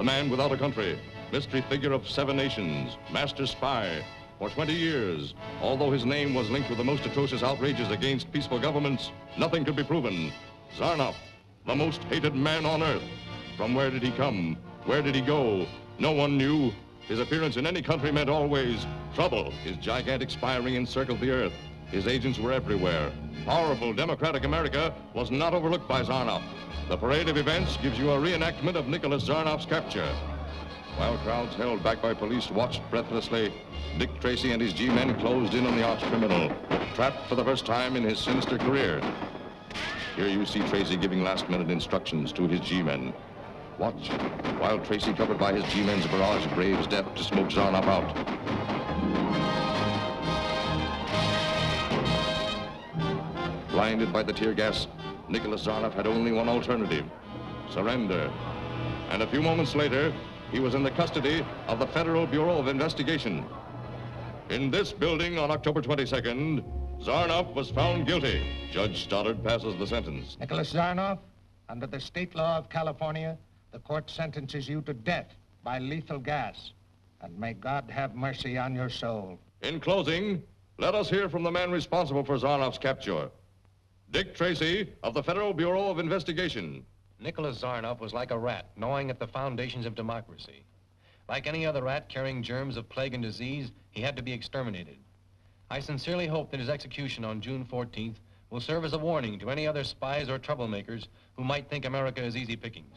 the man without a country, mystery figure of 7 nations, master spy. For 20 years, although his name was linked with the most atrocious outrages against peaceful governments, nothing could be proven. Zarnoff, the most hated man on earth. From where did he come? Where did he go? No one knew. His appearance in any country meant always trouble. His gigantic spy ring encircled the earth. His agents were everywhere. Powerful, democratic America was not overlooked by Zarnoff. The parade of events gives you a reenactment of Nicolas Zarnoff's capture. While crowds held back by police watched breathlessly, Dick Tracy and his G-men closed in on the arch-criminal, trapped for the first time in his sinister career. Here you see Tracy giving last-minute instructions to his G-men. Watch, while Tracy, covered by his G-men's barrage, braves death to smoke Zarnoff out. Blinded by the tear gas, Nicolas Zarnoff had only one alternative: surrender. And a few moments later, he was in the custody of the Federal Bureau of Investigation. In this building on October 22nd, Zarnoff was found guilty. Judge Stoddard passes the sentence. Nicolas Zarnoff, under the state law of California, the court sentences you to death by lethal gas. And may God have mercy on your soul. In closing, let us hear from the man responsible for Zarnoff's capture. Dick Tracy of the Federal Bureau of Investigation. Nicolas Zarnoff was like a rat, gnawing at the foundations of democracy. Like any other rat carrying germs of plague and disease, he had to be exterminated. I sincerely hope that his execution on June 14th will serve as a warning to any other spies or troublemakers who might think America is easy pickings.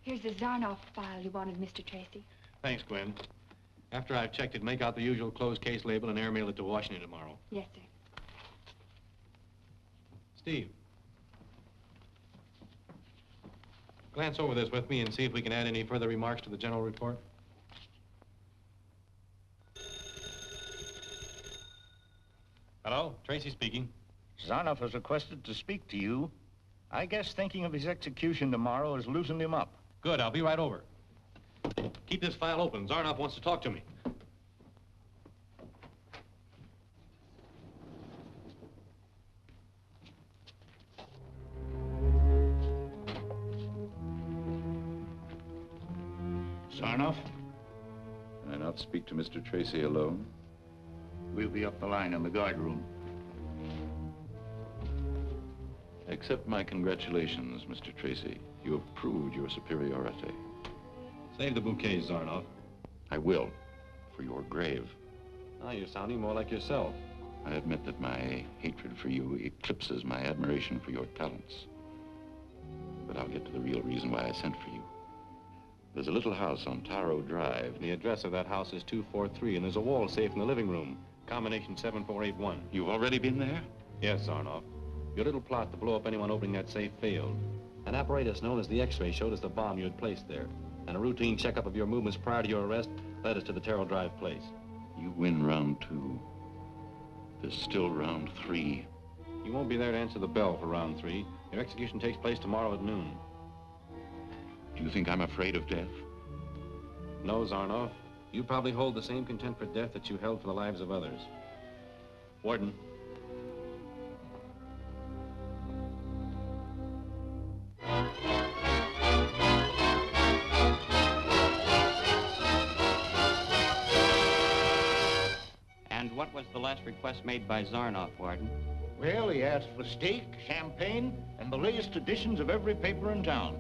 Here's the Zarnoff file you wanted, Mr. Tracy. Thanks, Gwen. After I've checked it, make out the usual closed case label and airmail it to Washington tomorrow. Yes, sir. Steve, glance over this with me and see if we can add any further remarks to the general report. Hello, Tracy speaking. Zarnoff has requested to speak to you. I guess thinking of his execution tomorrow has loosened him up. Good, I'll be right over. Keep this file open. Zarnoff wants to talk to me. Zarnoff? Can I not speak to Mr. Tracy alone? We'll be up the line in the guard room. Accept my congratulations, Mr. Tracy. You have proved your superiority. Save the bouquets, Zarnoff. I will, for your grave. Now you're sounding more like yourself. I admit that my hatred for you eclipses my admiration for your talents. But I'll get to the real reason why I sent for you. There's a little house on Taro Drive. The address of that house is 243, and there's a wall safe in the living room. Combination 7481. You've already been there? Yes, Zarnoff. Your little plot to blow up anyone opening that safe failed. An apparatus known as the X-ray showed us the bomb you had placed there. And a routine checkup of your movements prior to your arrest led us to the Taro Drive place. You win round 2. There's still round 3. You won't be there to answer the bell for round 3. Your execution takes place tomorrow at noon. Do you think I'm afraid of death? No, Zarnoff. You probably hold the same contempt for death that you held for the lives of others. Warden. And what was the last request made by Zarnoff, Warden? Well, he asked for steak, champagne, and the latest editions of every paper in town.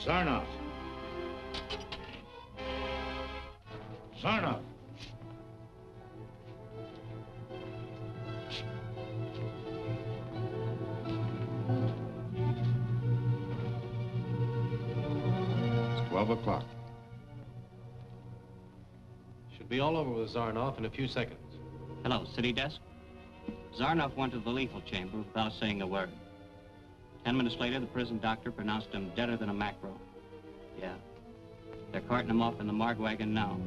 Zarnoff. Zarnoff. It's 12 o'clock. Should be all over with Zarnoff in a few seconds. Hello, city desk. Zarnoff went to the lethal chamber without saying a word. 10 minutes later, the prison doctor pronounced him deader than a mackerel. Yeah. They're carting him off in the morgue wagon now.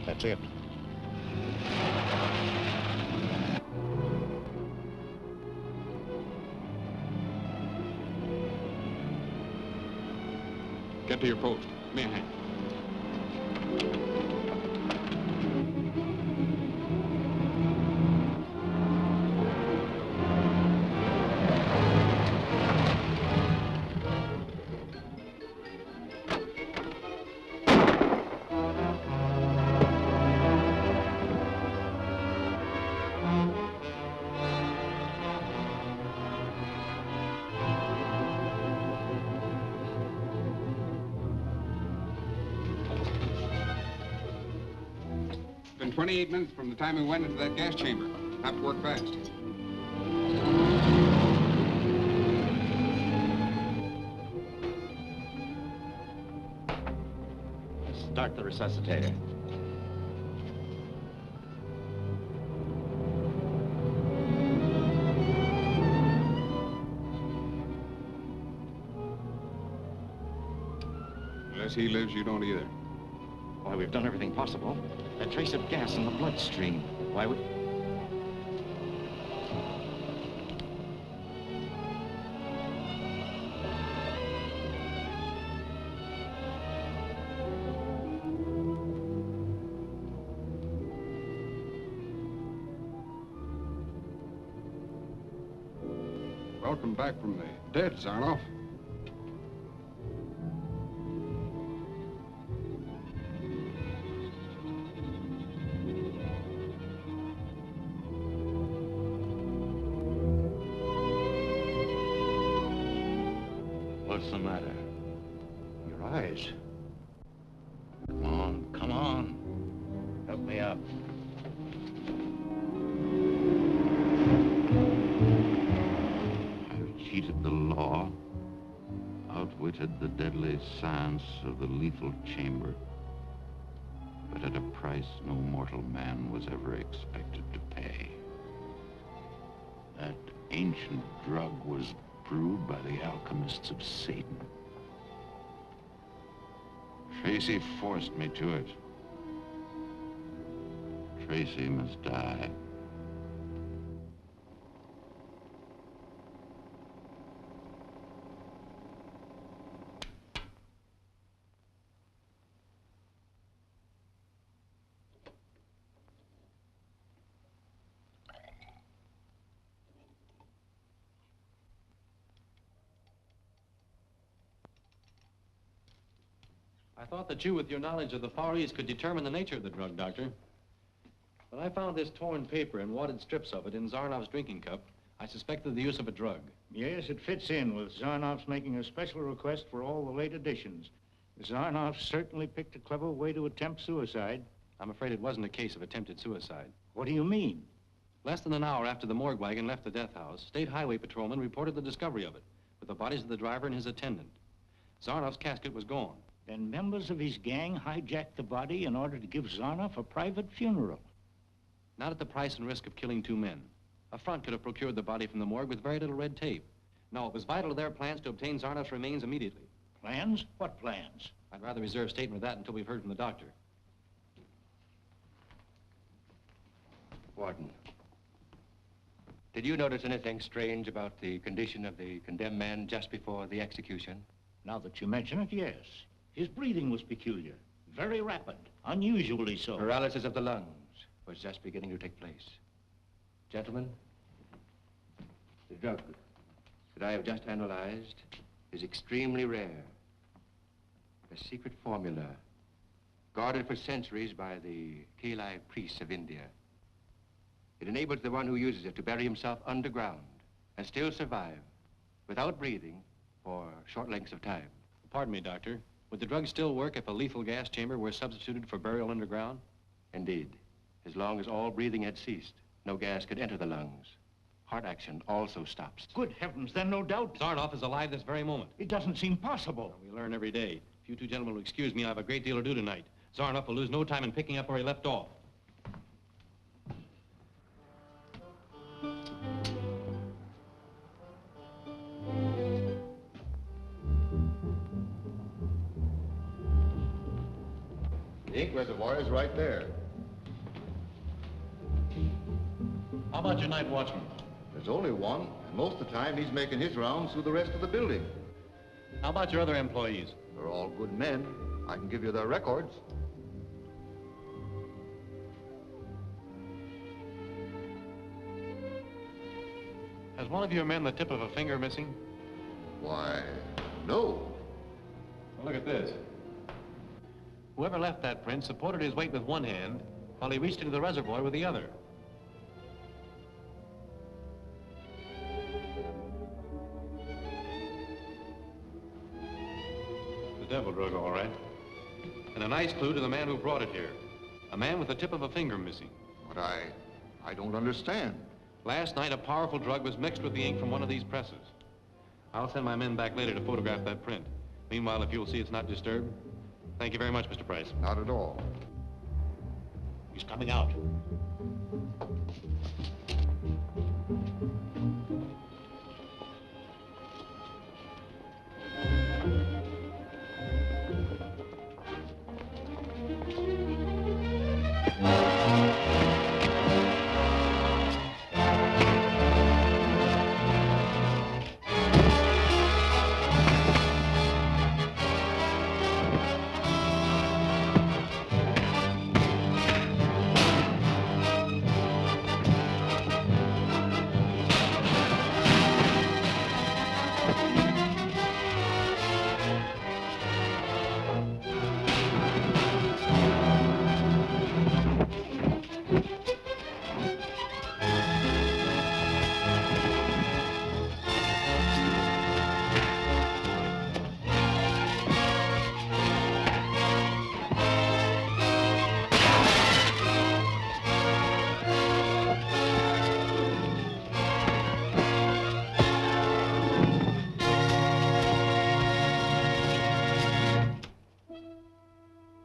That's it. Get to your post. Give me a hand. Been 28 minutes from the time we went into that gas chamber. Have to work fast. Start the resuscitator. Unless he lives, you don't either. Why, we've done everything possible. A trace of gas in the bloodstream. Why would... Welcome back from the dead, Zarnoff. What's the matter? Your eyes. Come on, come on. Help me up. I've cheated the law, outwitted the deadly science of the lethal chamber, but at a price no mortal man was ever expected to pay. That ancient drug was brewed by the alchemists of Satan. Tracy forced me to it. Tracy must die. I thought that you, with your knowledge of the Far East, could determine the nature of the drug, Doctor. When I found this torn paper and wadded strips of it in Zarnoff's drinking cup, I suspected the use of a drug. Yes, it fits in with Zarnoff's making a special request for all the late editions. Zarnoff certainly picked a clever way to attempt suicide. I'm afraid it wasn't a case of attempted suicide. What do you mean? Less than an hour after the morgue wagon left the death house, State Highway Patrolman reported the discovery of it, with the bodies of the driver and his attendant. Zarnoff's casket was gone. Then members of his gang hijacked the body in order to give Zarnoff a private funeral. Not at the price and risk of killing two men. A front could have procured the body from the morgue with very little red tape. No, it was vital to their plans to obtain Zarnoff's remains immediately. Plans? What plans? I'd rather reserve statement of that until we've heard from the doctor. Warden, did you notice anything strange about the condition of the condemned man just before the execution? Now that you mention it, yes. His breathing was peculiar, very rapid, unusually so. Paralysis of the lungs was just beginning to take place. Gentlemen, the drug that I have just analyzed is extremely rare. A secret formula guarded for centuries by the Kali priests of India. It enables the one who uses it to bury himself underground and still survive without breathing for short lengths of time. Pardon me, Doctor. Would the drug still work if a lethal gas chamber were substituted for burial underground? Indeed. As long as all breathing had ceased, no gas could enter the lungs. Heart action also stops. Good heavens, then no doubt. Zarnoff is alive this very moment. It doesn't seem possible. Well, we learn every day. If you two gentlemen will excuse me, I have a great deal to do tonight. Zarnoff will lose no time in picking up where he left off. The ink reservoir is right there. How about your night watchman? There's only one, and most of the time he's making his rounds through the rest of the building. How about your other employees? They're all good men. I can give you their records. Has one of your men the tip of a finger missing? Why, no. Well, look at this. Whoever left that print supported his weight with one hand while he reached into the reservoir with the other. The devil drug, all right. And a nice clue to the man who brought it here. A man with the tip of a finger missing. But I don't understand. Last night, a powerful drug was mixed with the ink from one of these presses. I'll send my men back later to photograph that print. Meanwhile, if you'll see it's not disturbed. Thank you very much, Mr. Price. Not at all. He's coming out.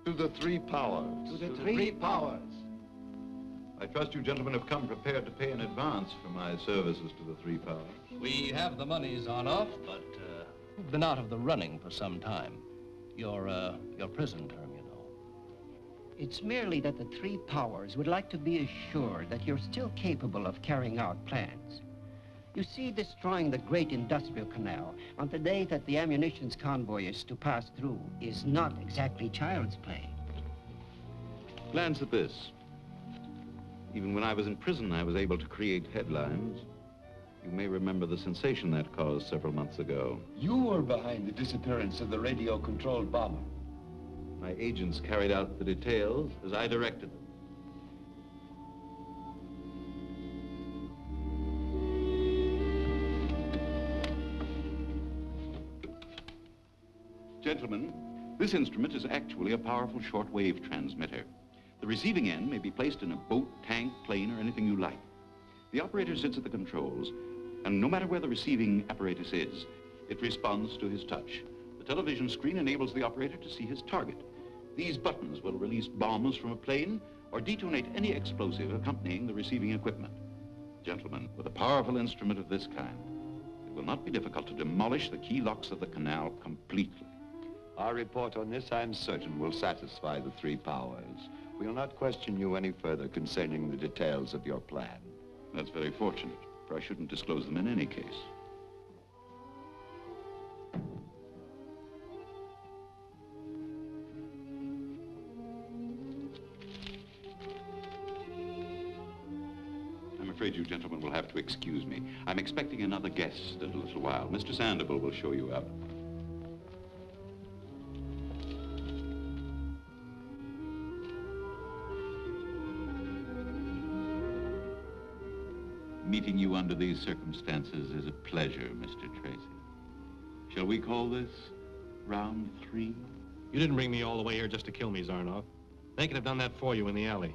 To the three powers. To the three powers. I trust you gentlemen have come prepared to pay in advance for my services to the three powers. We have the money, Zarnoff, but we've been out of the running for some time. Your prison term, you know. It's merely that the three powers would like to be assured that you're still capable of carrying out plans. You see, destroying the great industrial canal on the day that the ammunitions convoy is to pass through is not exactly child's play. Glance at this. Even when I was in prison, I was able to create headlines. You may remember the sensation that caused several months ago. You were behind the disappearance of the radio-controlled bomber. My agents carried out the details as I directed them. Gentlemen, this instrument is actually a powerful shortwave transmitter. The receiving end may be placed in a boat, tank, plane, or anything you like. The operator sits at the controls, and no matter where the receiving apparatus is, it responds to his touch. The television screen enables the operator to see his target. These buttons will release bombs from a plane or detonate any explosive accompanying the receiving equipment. Gentlemen, with a powerful instrument of this kind, it will not be difficult to demolish the key locks of the canal completely. Our report on this, I'm certain, will satisfy the three powers. We'll not question you any further concerning the details of your plan. That's very fortunate, for I shouldn't disclose them in any case. I'm afraid you gentlemen will have to excuse me. I'm expecting another guest in a little while. Mr. Sandoval will show you out. Meeting you under these circumstances is a pleasure, Mr. Tracy. Shall we call this round 3? You didn't bring me all the way here just to kill me, Zarnoff. They could have done that for you in the alley.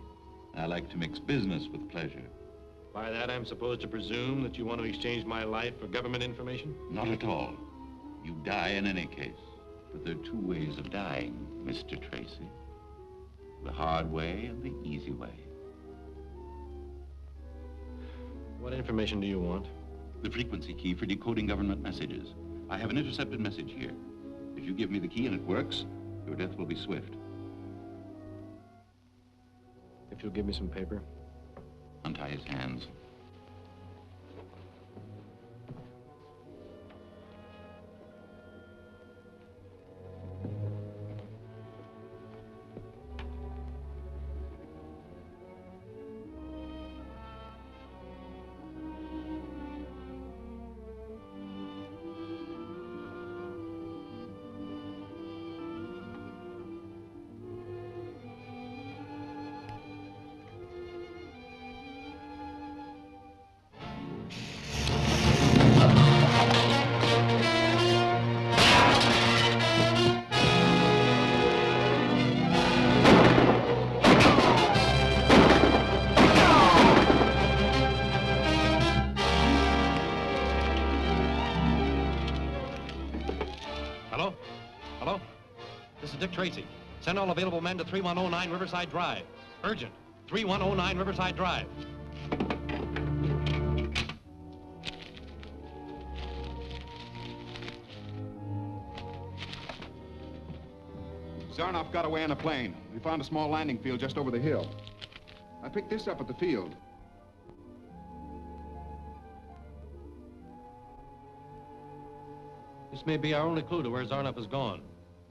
I like to mix business with pleasure. By that, I'm supposed to presume that you want to exchange my life for government information? Not at all. You die in any case. But there are 2 ways of dying, Mr. Tracy. The hard way and the easy way. What information do you want? The frequency key for decoding government messages. I have an intercepted message here. If you give me the key and it works, your death will be swift. If you'll give me some paper. Untie his hands. Tracy, send all available men to 3109 Riverside Drive. Urgent. 3109 Riverside Drive. Zarnoff got away on a plane. We found a small landing field just over the hill. I picked this up at the field. This may be our only clue to where Zarnoff has gone.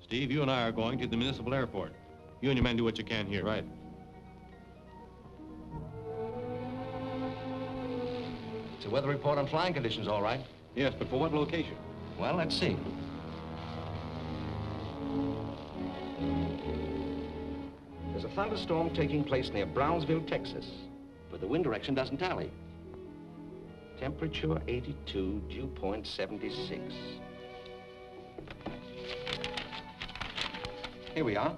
Steve, you and I are going to the municipal airport. You and your men do what you can here. Right. It's a weather report on flying conditions, all right. Yes, but for what location? Well, let's see. There's a thunderstorm taking place near Brownsville, Texas, but the wind direction doesn't tally. Temperature 82, dew point 76. Here we are.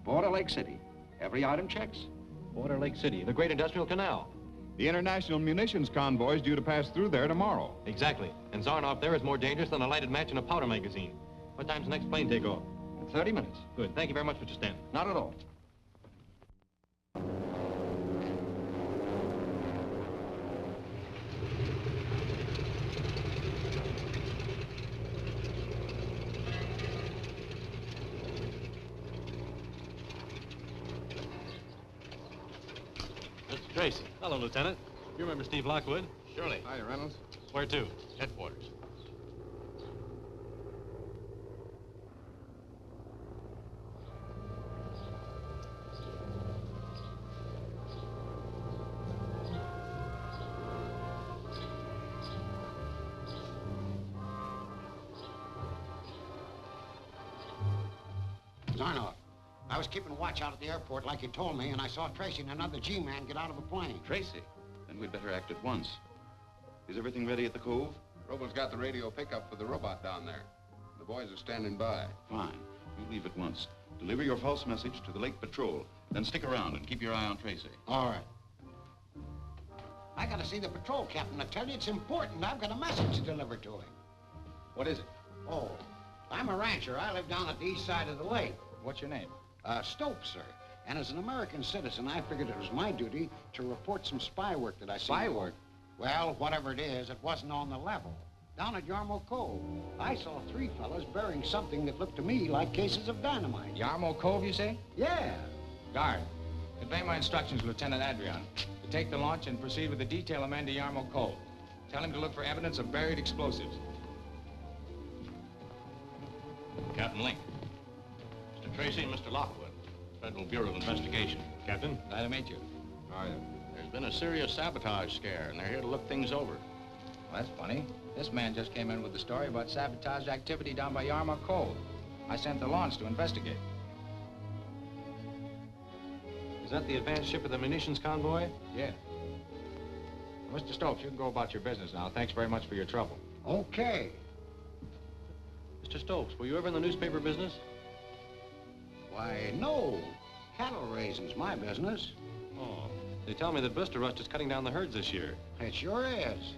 Border Lake City. Every item checks. Border Lake City, the great industrial canal. The international munitions convoy is due to pass through there tomorrow. Exactly. And Zarnoff there is more dangerous than a lighted match in a powder magazine. What time's the next plane take off? In 30 minutes. Good. Thank you very much, Mr. Stanton. Not at all. Tracy. Hello, Lieutenant. You remember Steve Lockwood? Surely. Hi, Reynolds. Where to? Headquarters. Zarnoff. I was keeping watch out at the airport like you told me, and I saw Tracy and another G-man get out of a plane. Tracy? Then we'd better act at once. Is everything ready at the Cove? Robo's got the radio pickup for the robot down there. The boys are standing by. Fine. You leave at once. Deliver your false message to the Lake Patrol. Then stick around and keep your eye on Tracy. All right. I gotta see the patrol captain. I tell you, it's important. I've got a message to deliver to him. What is it? Oh, I'm a rancher. I live down at the east side of the lake. What's your name? Stokes, sir. And as an American citizen, I figured it was my duty to report some spy work that I see. Spy work? Well, whatever it is, it wasn't on the level. Down at Yarmo Cove, I saw 3 fellas bearing something that looked to me like cases of dynamite. Yarmo Cove, you say? Yeah. Guard, convey my instructions, Lieutenant Adrian, to take the launch and proceed with the detail of men to Yarmo Cove. Tell him to look for evidence of buried explosives. Captain Link. Mr. Tracy and Mr. Lockwood, Federal Bureau of Investigation. Captain? Glad to meet you. How are you? There's been a serious sabotage scare, and they're here to look things over. Well, that's funny. This man just came in with the story about sabotage activity down by Yarmo Cove. I sent the launch to investigate. Is that the advance ship of the munitions convoy? Yeah. Mr. Stokes, you can go about your business now. Thanks very much for your trouble. Okay. Mr. Stokes, were you ever in the newspaper business? Why, no. Cattle raising's my business. Oh. They tell me that blister rust is cutting down the herds this year. It sure is.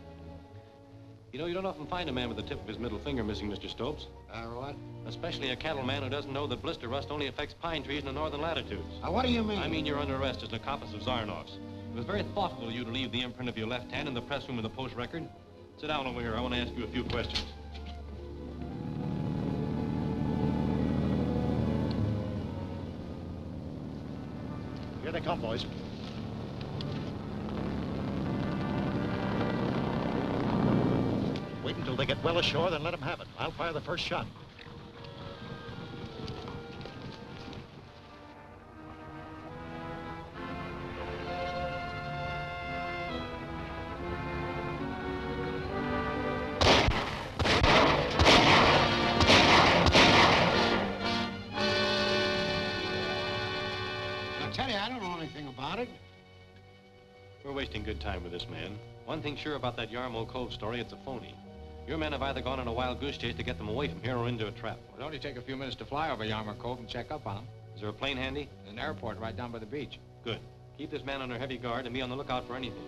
You know, you don't often find a man with the tip of his middle finger missing, Mr. Stokes. What? Especially a cattleman who doesn't know that blister rust only affects pine trees in the northern latitudes. What do you mean? I mean you're under arrest as an accomplice of Zarnoff's. It was very thoughtful of you to leave the imprint of your left hand in the press room of the Post Record. Sit down over here. I want to ask you a few questions. Here they come, boys. Wait until they get well ashore, then let them have it. I'll fire the first shot. I don't know anything about it. We're wasting good time with this man. One thing sure about that Yarmouth Cove story, it's a phony. Your men have either gone on a wild goose chase to get them away from here or into a trap. Well, it'll only take a few minutes to fly over Yarmouth Cove and check up on them. Is there a plane handy? There's an airport right down by the beach. Good. Keep this man under heavy guard and be on the lookout for anything.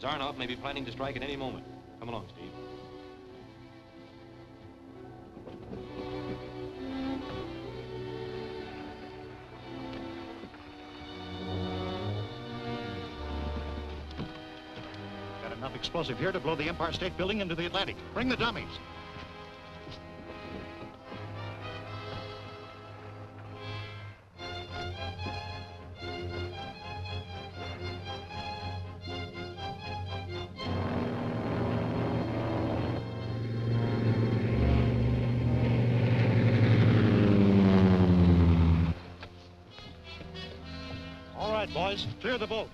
Zarnoff may be planning to strike at any moment. Come along, Steve. Enough explosive here to blow the Empire State Building into the Atlantic. Bring the dummies. All right, boys, clear the boat.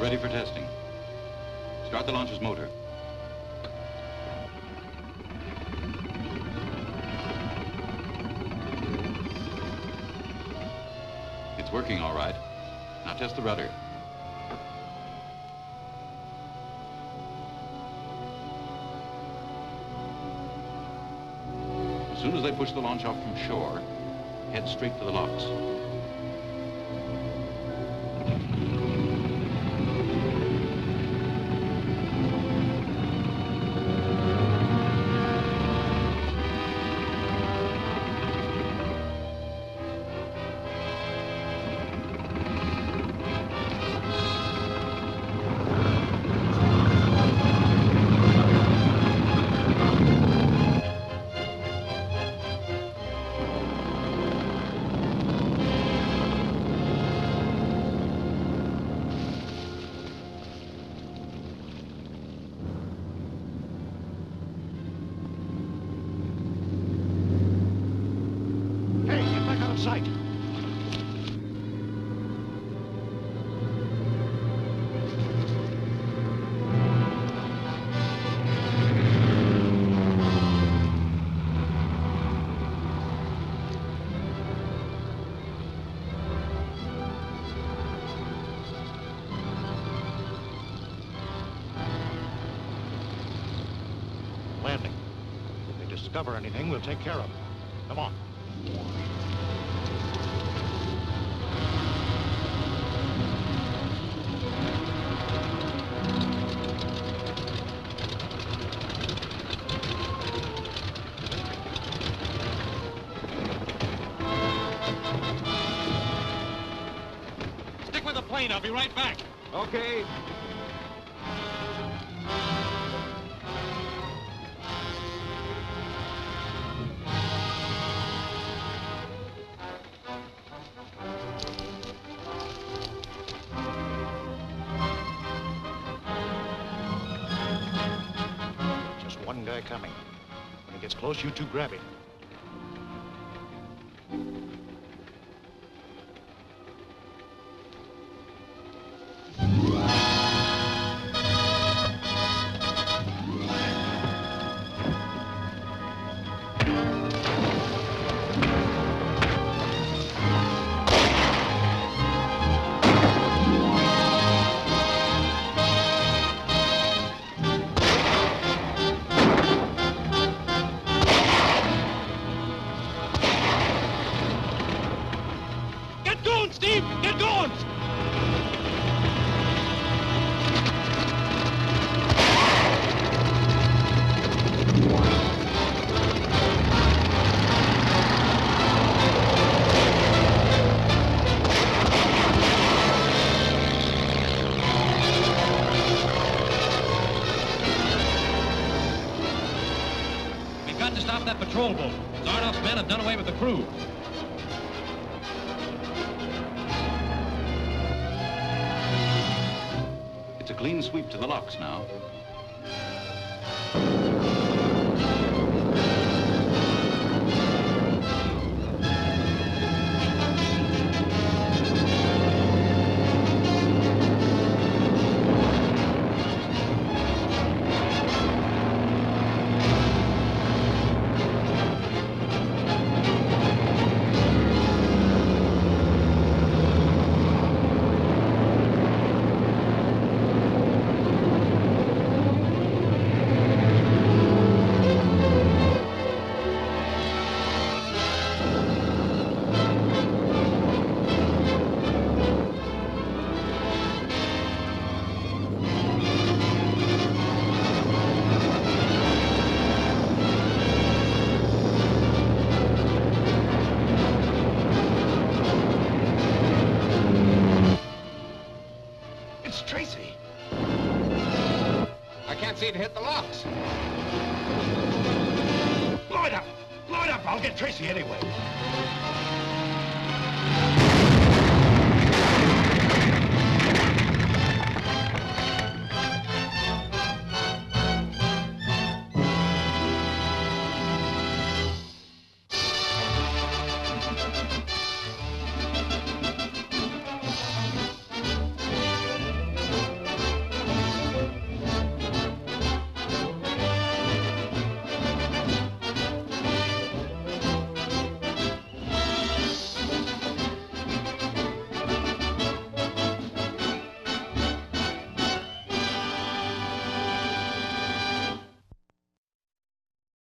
Ready for testing. Start the launcher's motor. It's working all right. Now test the rudder. As soon as they push the launch off from shore, head straight for the locks. Sight. Landing. If they discover anything, we'll take care of it. Come on. I'll be right back. Okay. Just one guy coming. When he gets close, you two grab him. have done away with the crew. It's a clean sweep to the locks now. Tracy! I can't see it hit the locks. Blow it up! Blow it up! I'll get Tracy anyway.